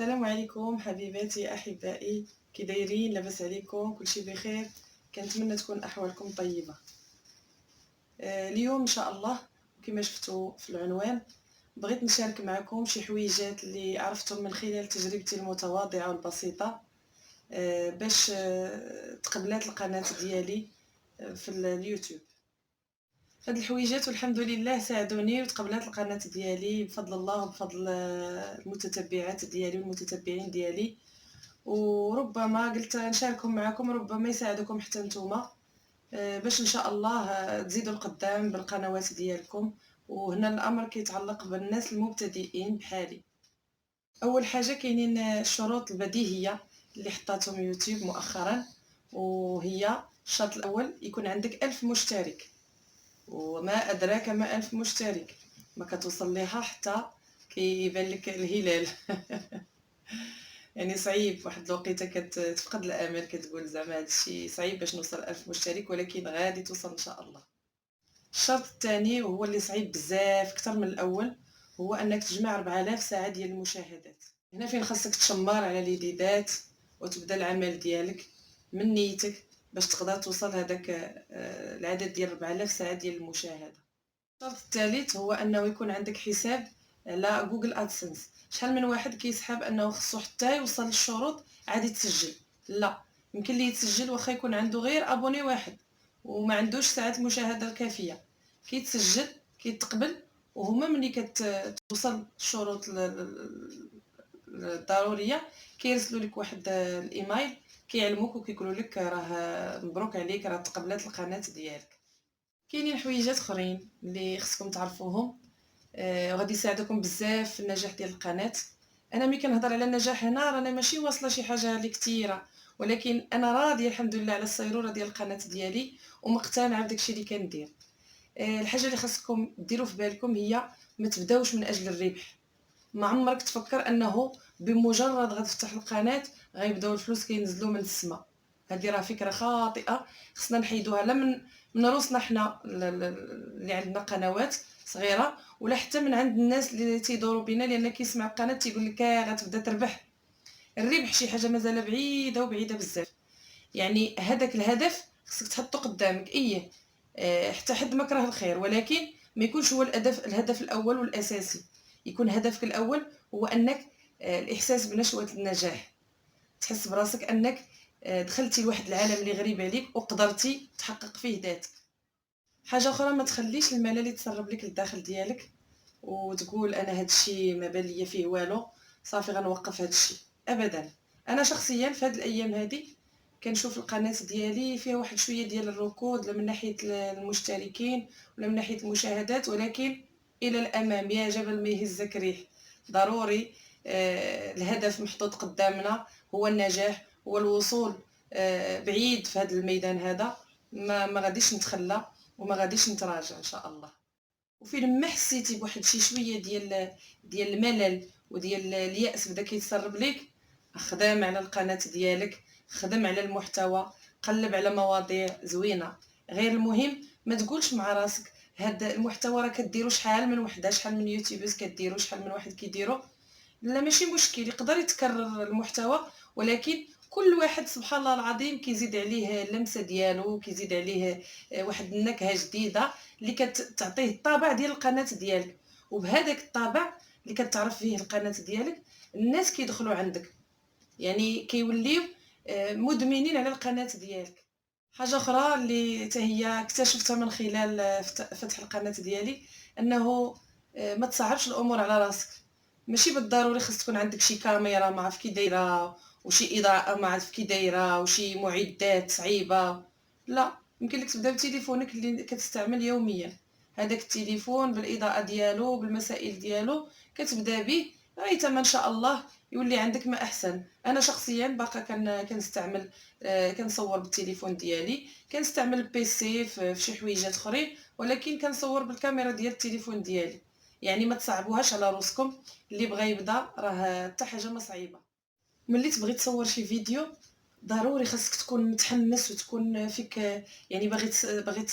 السلام عليكم حبيباتي احبائي، كي دايرين؟ لاباس عليكم؟ كلشي بخير؟ كنتمنى تكون احوالكم طيبه. اليوم ان شاء الله كما شفتوا في العنوان بغيت نشارك معكم شي حويجات اللي عرفتهم من خلال تجربتي المتواضعه والبسيطه، باش تقبلات القناه ديالي في اليوتيوب. هاد الحويجات والحمد لله ساعدوني وتقبلات القناه ديالي بفضل الله وبفضل المتتبعات ديالي والمتتبعين ديالي، وربما قلت نشاركهم معكم، ربما يساعدكم حتى نتوما باش ان شاء الله تزيدوا القدام بالقنوات ديالكم. وهنا الامر كيتعلق بالناس المبتدئين بحالي. اول حاجه كاينين الشروط البديهيه اللي حطاتهم يوتيوب مؤخرا، وهي الشرط الاول يكون عندك 1000 مشترك، وما ادراك ما 1000 مشترك، ما كتوصل ليها حتى كيبان لك الهلال يعني صعيب واحد الوقيته كتفقد الامل، كتقول زعما هذا الشيء صعيب باش نوصل 1000 مشترك، ولكن غادي توصل ان شاء الله. الشرط الثاني وهو اللي صعيب بزاف اكثر من الاول، هو انك تجمع 4000 ساعه ديال المشاهدات. هنا فين خاصك تشمر على اليديدات وتبدا العمل ديالك من نيتك باش تقدر توصل هذاك العدد ديال 4000 ساعه ديال المشاهده. الشرط الثالث هو انه يكون عندك حساب على جوجل ادسنس. شحال من واحد كيسحب انه خصو حتى يوصل للشروط عادي يتسجل، لا، يمكن ليه يتسجل واخا يكون عنده غير ابوني واحد وما عندوش ساعات مشاهده الكافيه، كيتسجل كيتقبل، وهما ملي كتوصل الشروط الضروريه كيرسلوا لك واحد الايميل كيعلموك وكيقولوا لك راه مبروك عليك، راه تقبلات القناه ديالك. كاينين حويجات اخرين اللي خصكم تعرفوهم وغادي يساعدكم بزاف في النجاح ديال القناه. انا ملي كنهضر على النجاح هنا رانا ماشي واصله شي حاجه اللي كثيره، ولكن انا راضيه الحمد لله على السيروره ديال القناه ديالي ومقتنعه بداكشي اللي كندير. الحاجه اللي خاصكم ديروا في بالكم هي ما تبداوش من اجل الربح. ما عمرك تفكر انه بمجرد غتفتح القناه غيبداو الفلوس كينزلوا من السماء. هذه راه فكره خاطئه، خصنا نحيدوها لا من روسنا حنا اللي عندنا قنوات صغيره، ولا حتى من عند الناس اللي تيدوروا بينا، لان كيسمع القناه تيقول لك غتبدا تربح. الربح شي حاجه مازال بعيده وبعيده بزاف، يعني هذاك الهدف خصك تحطه قدامك حتى حد ما كره الخير، ولكن ما يكونش هو الهدف الاول والاساسي. يكون هدفك الاول هو انك الاحساس بنشوه النجاح، تحس براسك انك دخلتي لواحد العالم اللي غريب عليك وقدرتي تحقق فيه ذاتك. حاجه اخرى، ما تخليش الملل يتسرب لك للداخل ديالك وتقول انا هذا الشيء ما بان ليا فيه والو، صافي غنوقف هذا الشيء. ابدا. انا شخصيا في هذه الايام هذه كنشوف القناه ديالي فيها واحد شويه ديال الركود، لا من ناحيه المشتركين ولا من ناحيه المشاهدات، ولكن الى الامام يا جبل ما يهزك ريح. ضروري الهدف محطوط قدامنا، هو النجاح، هو الوصول بعيد في هذا الميدان هذا. ما غاديش نتخلى وما غاديش نتراجع ان شاء الله. وفين ما حسيتي بواحد شي شويه ديال الملل وديال الياس بدا كيتسرب ليك، خدام على القناه ديالك، خدم على المحتوى، قلب على مواضيع زوينه. غير المهم ما تقولش مع راسك هذا المحتوى راه كديروا شحال من وحده، شحال من يوتيوبرز كديروا، شحال من واحد كيديروا. لا، ماشي مشكل، يقدر يتكرر المحتوى، ولكن كل واحد سبحان الله العظيم كيزيد عليه اللمسه ديالو، كيزيد عليه واحد النكهه جديده اللي كتعطيه الطابع ديال القناه ديالك. وبهذاك الطابع اللي كتعرف فيه القناه ديالك الناس كيدخلوا عندك، يعني كيوليو مدمنين على القناه ديالك. حاجه اخرى اللي حتى هي اكتشفتها من خلال فتح القناه ديالي، انه ما تصعبش الامور على راسك. ماشي بالضروري خص تكون عندك شي كاميرا ما عرف كي دايره، وشي اضاءه ما عرف كي دايره، وشي معدات صعيبه. لا، يمكن لك تبدا بتليفونك اللي كتستعمل يوميا. هذاك التليفون بالاضاءه ديالو بالمسائل ديالو كتبدا به غاية ما ان شاء الله يولي عندك ما احسن. انا شخصيا باقا كنستعمل كنصور بالتليفون ديالي، كنستعمل البيسي في شي حويجات اخرين، ولكن كنصور بالكاميرا ديال التليفون ديالي. يعني ما تصعبوهاش على روسكم، اللي بغى يبدا راه حتى حاجه ما صعيبه. ملي تبغي تصور شي فيديو ضروري خاصك تكون متحمس وتكون فيك، يعني باغي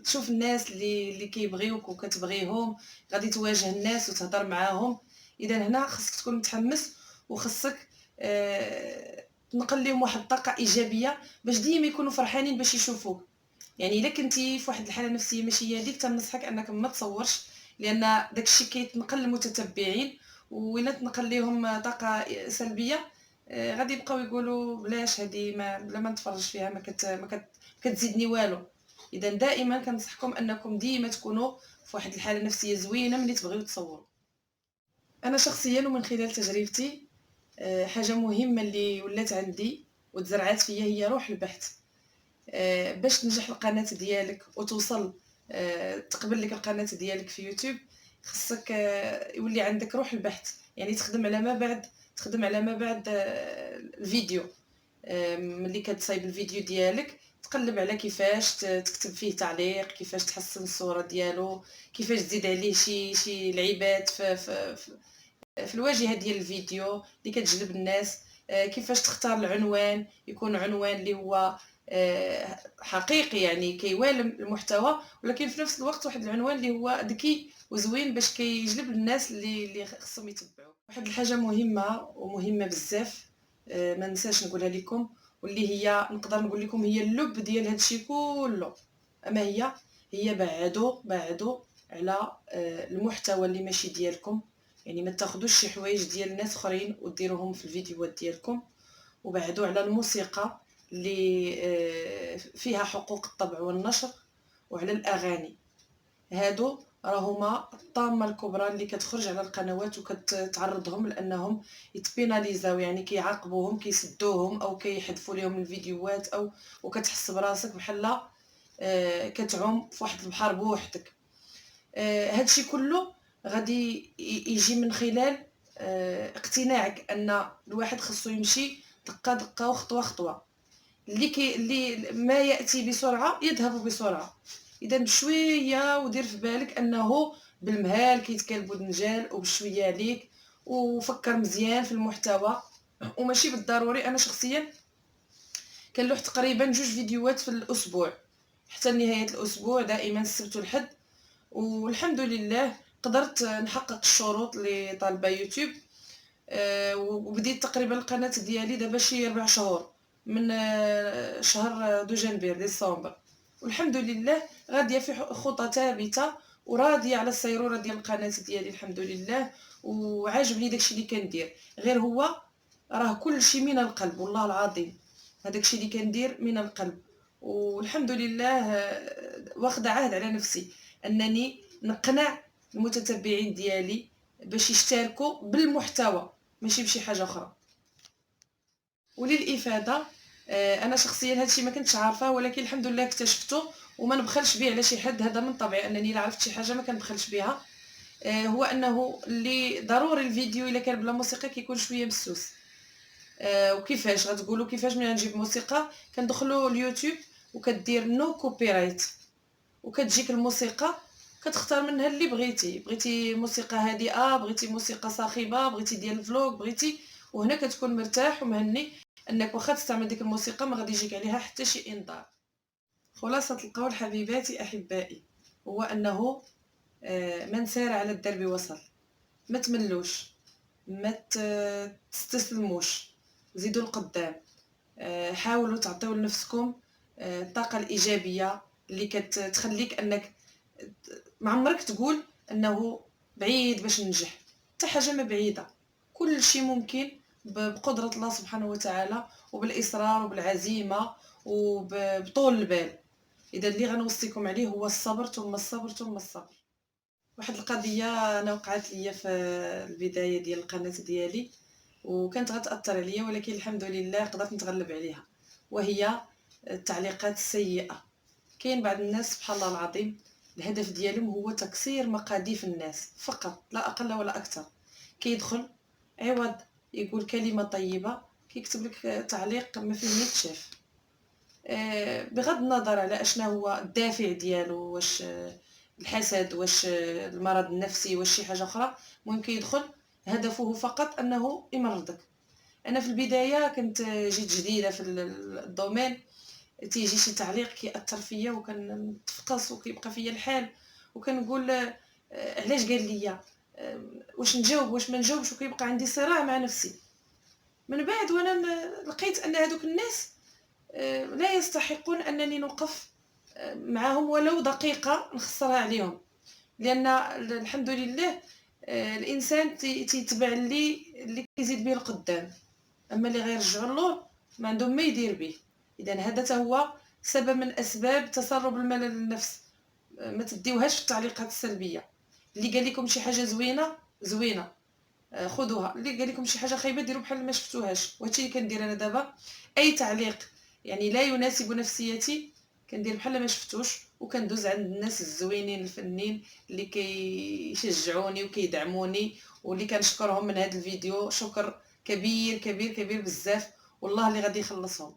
تشوف الناس اللي كيبغيوك وكتبغيهم، غادي تواجه الناس وتهضر معاهم. اذا هنا خاصك تكون متحمس وخصك تنقل لهم واحد الطاقه ايجابيه باش ديما يكونوا فرحانين باش يشوفوك. يعني الا كنتي في واحد الحاله نفسيه ماشي هي هذيك، تنصحك انك ما تصورش، لان داكشي كيتنقل للمتتبعين، وإلا تنقل لهم طاقه سلبيه غادي يبقاو يقولوا بلاش هذه، ما بلا ما نتفرج فيها، ما كتزيدني والو. اذا دائما كنصحكم انكم ديما تكونوا في واحد الحاله نفسيه زوينه ملي تبغيو تصوروا. انا شخصيا ومن خلال تجربتي حاجه مهمه اللي ولات عندي وتزرعات فيا هي روح البحث. باش تنجح القناه ديالك وتوصل تقبل لك القناه ديالك في يوتيوب، خصك يولي عندك روح البحث، يعني تخدم على ما بعد الفيديو. ملي كتصايب الفيديو ديالك تقلب على كيفاش تكتب فيه تعليق، كيفاش تحسن الصوره ديالو، كيفاش تزيد عليه شي لعيبات في الواجهه ديال الفيديو اللي كتجلب الناس. كيفاش تختار العنوان يكون عنوان اللي هو حقيقي، يعني كيوالم المحتوى، ولكن في نفس الوقت واحد العنوان اللي هو ذكي وزوين باش كيجلب الناس اللي خصهم يتبعوه. واحد الحاجه مهمه بزاف ما ننساش نقولها لكم، واللي هي نقدر نقول لكم هي اللب ديال هادشي كله. اما هي بعدوا على المحتوى اللي ماشي ديالكم. يعني ما تاخذوش شي حوايج ديال ناس اخرين وديروهم في الفيديوهات ديالكم، وبعدوا على الموسيقى اللي فيها حقوق الطبع والنشر، وعلى الاغاني. هادو راهما الطامه الكبرى اللي كتخرج على القنوات وكتعرضهم لانهم يتبيناليزاو، يعني كيعاقبوهم، كيسدوهم او كيحذفوا لهم الفيديوهات، او وكتحس براسك بحال كتعوم في واحد البحر بوحدك. هادشي كله غادي يجي من خلال اقتناعك ان الواحد خصو يمشي دقه دقه وخطوه خطوه. اللي ما ياتي بسرعه يذهب بسرعه. اذا بشويه ودير في بالك انه بالمهال كيتكالبوا النجال، وبشويه ليك، وفكر مزيان في المحتوى. وماشي بالضروري. انا شخصيا كنلوح تقريبا 2 فيديوهات في الاسبوع حتى نهايه الاسبوع، دائما السبت والحد، والحمد لله قدرت نحقق الشروط اللي طالبه يوتيوب. وبديت تقريبا القناه ديالي دابا شي 4 شهور، من شهر دجنبير ديسمبر، والحمد لله غاديه في خطى ثابته، وراضيه على السيروره ديال القناه ديالي الحمد لله. وعاجبني داكشي اللي كندير، غير هو راه كل شيء من القلب، والله العظيم هذاك الشيء اللي كندير من القلب. والحمد لله واخده عهد على نفسي انني نقنع المتتبعين ديالي باش يشتركوا بالمحتوى ماشي بشي حاجه اخرى. وللافاده انا شخصيا هادشي ما كنتش عارفه، ولكن الحمد لله اكتشفته وما نبخلش به على شي حد. هذا من طبعي انني الا عرفت شي حاجه ما كنبخلش بها. هو انه اللي ضروري الفيديو الا كان بلا موسيقى كيكون شويه مسوس. وكيفاش غتقولوا كيفاش من نجيب موسيقى؟ كندخلوا اليوتيوب وكدير نو كوبي رايت، وكتجيك الموسيقى كتختار منها اللي بغيتي موسيقى هادئه، بغيتي موسيقى صاخبه، بغيتي ديال الفلوق، بغيتي. وهنا كتكون مرتاح ومهني انك واخا تستعمل ديك الموسيقى ما غادي يجيك عليها حتى شي انذار. خلاصه القول حبيباتي احبائي هو انه من سار على الدرب وصل. ما تملوش، ما تستسلموش، زيدوا القدام. حاولوا تعطيو لنفسكم الطاقه الايجابيه اللي كتخليك انك ما عمرك تقول انه بعيد باش ننجح. حتى حاجه ما بعيده، كل شيء ممكن بقدره الله سبحانه وتعالى، وبالاصرار وبالعزيمه وبطول البال. اذا اللي غنوصيكم عليه هو الصبر ثم الصبر ثم الصبر. واحد القضيه انا وقعت ليا في البدايه ديال القناه ديالي وكانت غتاثر عليا، ولكن الحمد لله قدرت نتغلب عليها، وهي التعليقات السيئه. كاين بعض الناس سبحان الله العظيم الهدف ديالهم هو تكسير مقاديف الناس فقط، لا اقل ولا اكثر. كيدخل عوض يقول كلمه طيبه كيكتب لك تعليق ما فيه ما يتشاف. بغض النظر على اشنا هو الدافع ديالو، واش الحسد، واش المرض النفسي، واش شي حاجه اخرى. المهم كيدخل هدفه فقط انه يمرضك. انا في البدايه كنت جيت جديده في الدومين، تيجي شي تعليق كيأثر فيا وكنتفقص وكيبقى فيا الحال، وكنقول علاش قال ليا، واش نجاوب واش ما نجاوبش، وكيبقى عندي صراع مع نفسي. من بعد وانا لقيت ان هذوك الناس لا يستحقون انني نوقف معهم ولو دقيقه نخسرها عليهم، لان الحمد لله الانسان تيتبع اللي كيزيد به القدام، اما اللي غيرجعوا اللور ما عندهم ما يدير به. اذا هذا هو سبب من اسباب تسرب الملل النفس. ما تديوهاش في التعليقات السلبيه. اللي قال لكم شي حاجه زوينه زوينه خذوها، اللي قال لكم شي حاجه خايبه ديروا بحال ما شفتوهاش. وهادشي اللي كندير انا دابا، اي تعليق يعني لا يناسب نفسيتي كندير بحال ما شفتوش، وكندوز عند الناس الزوينين الفنين اللي كيشجعوني وكيدعموني واللي كنشكرهم من هذا الفيديو شكر كبير كبير كبير بزاف، والله اللي غادي يخلصهم.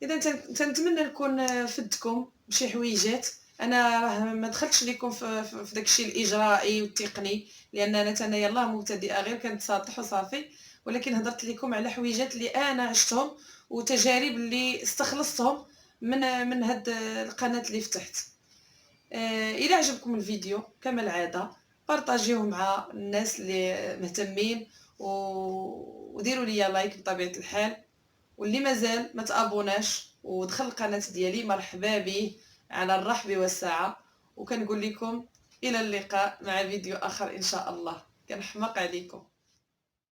اذا تنتمنى نكون فدتكم بشي حويجات. انا راه ما دخلتش لكم في داكشي الاجرائي والتقني، لان انا يلاه مبتدئه غير كنتساطح وصافي، ولكن هضرت لكم على حويجات اللي انا عشتهم وتجارب اللي استخلصتهم من هاد القناه اللي فتحت. الى عجبكم الفيديو كما العاده بارطاجيوه مع الناس اللي مهتمين وديروا لي لايك بطبيعه الحال، واللي مازال ما تابوناش ودخل القناه ديالي مرحبا به على الرحب والسعه. وكنقول لكم الى اللقاء مع فيديو اخر ان شاء الله. كنحماق عليكم.